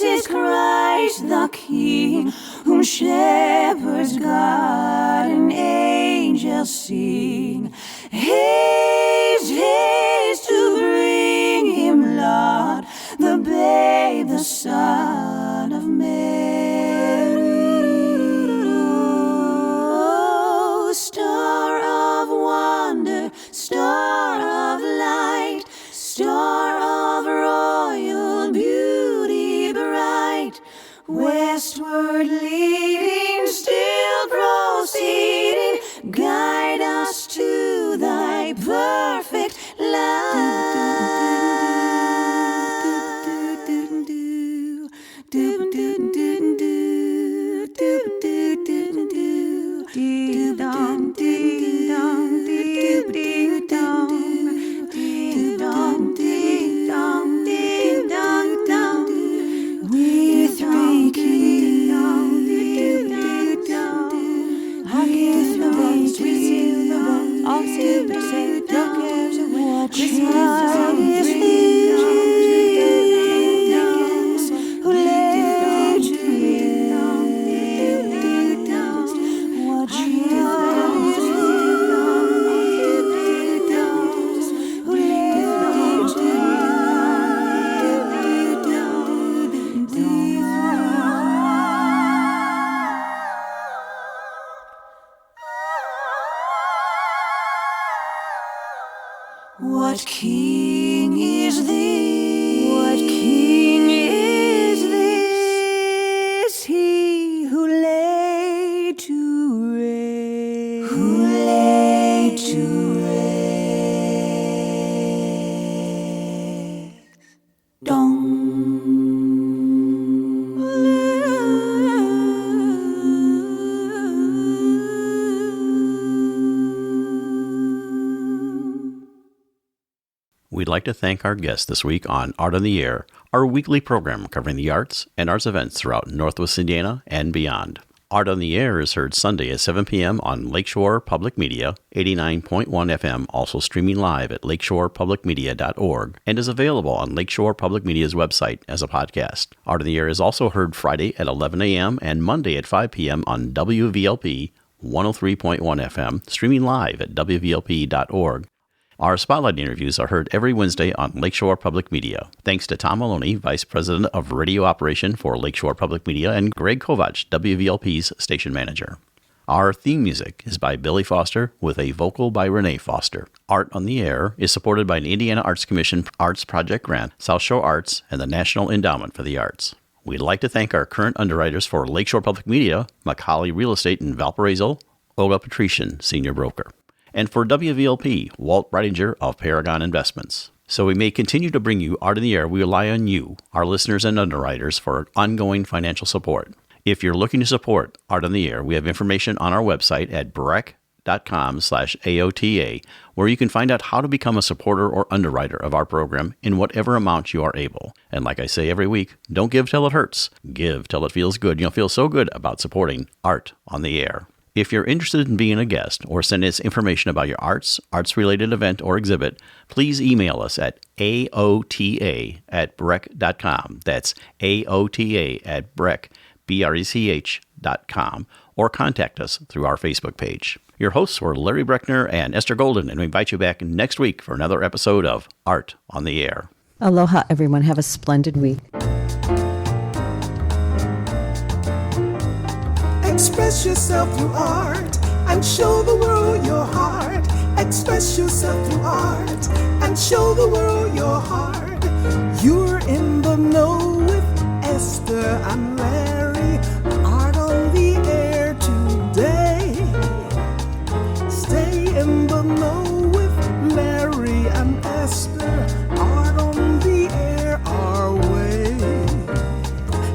is Christ the King, whom shepherds guard and angels sing. Haste, haste to bring him, Lord, the babe, the Son of Mary. Oh, star Westward leading, still proceeding, guide us to thy perfect love. What king is this? What king is this? He who lay to rest. Who lay to rest. Dong. We'd like to thank our guests this week on Art on the Air, our weekly program covering the arts and arts events throughout Northwest Indiana and beyond. Art on the Air is heard Sunday at 7 p.m. on Lakeshore Public Media, 89.1 FM, also streaming live at lakeshorepublicmedia.org, and is available on Lakeshore Public Media's website as a podcast. Art on the Air is also heard Friday at 11 a.m. and Monday at 5 p.m. on WVLP 103.1 FM, streaming live at wvlp.org. Our Spotlight interviews are heard every Wednesday on Lakeshore Public Media. Thanks to Tom Maloney, Vice President of Radio Operation for Lakeshore Public Media, and Greg Kovach, WVLP's station manager. Our theme music is by Billy Foster with a vocal by Renee Foster. Art on the Air is supported by an Indiana Arts Commission Arts Project Grant, South Shore Arts, and the National Endowment for the Arts. We'd like to thank our current underwriters for Lakeshore Public Media, Macaulay Real Estate in Valparaiso, Olga Patrician, Senior Broker. And for WVLP, Walt Breidinger of Paragon Investments. So we may continue to bring you Art in the Air. We rely on you, our listeners and underwriters, for ongoing financial support. If you're looking to support Art on the Air, we have information on our website at breck.com/AOTA, where you can find out how to become a supporter or underwriter of our program in whatever amount you are able. And like I say every week, don't give till it hurts. Give till it feels good. You'll feel so good about supporting Art on the Air. If you're interested in being a guest or send us information about your arts-related event or exhibit, please email us at aota@brech.com. That's aota@brech.com, or contact us through our Facebook page. Your hosts were Larry Brechner and Esther Golden, and we invite you back next week for another episode of Art on the Air. Aloha, everyone. Have a splendid week. Express yourself through art and show the world your heart. Express yourself through art and show the world your heart. You're in the know with Esther and Larry. Art on the Air today. Stay in the know with Larry and Esther. Art on the Air our way.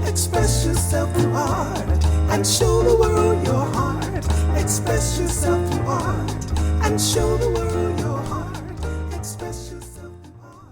Express yourself through art and show the world your heart. Express yourself through art and show the world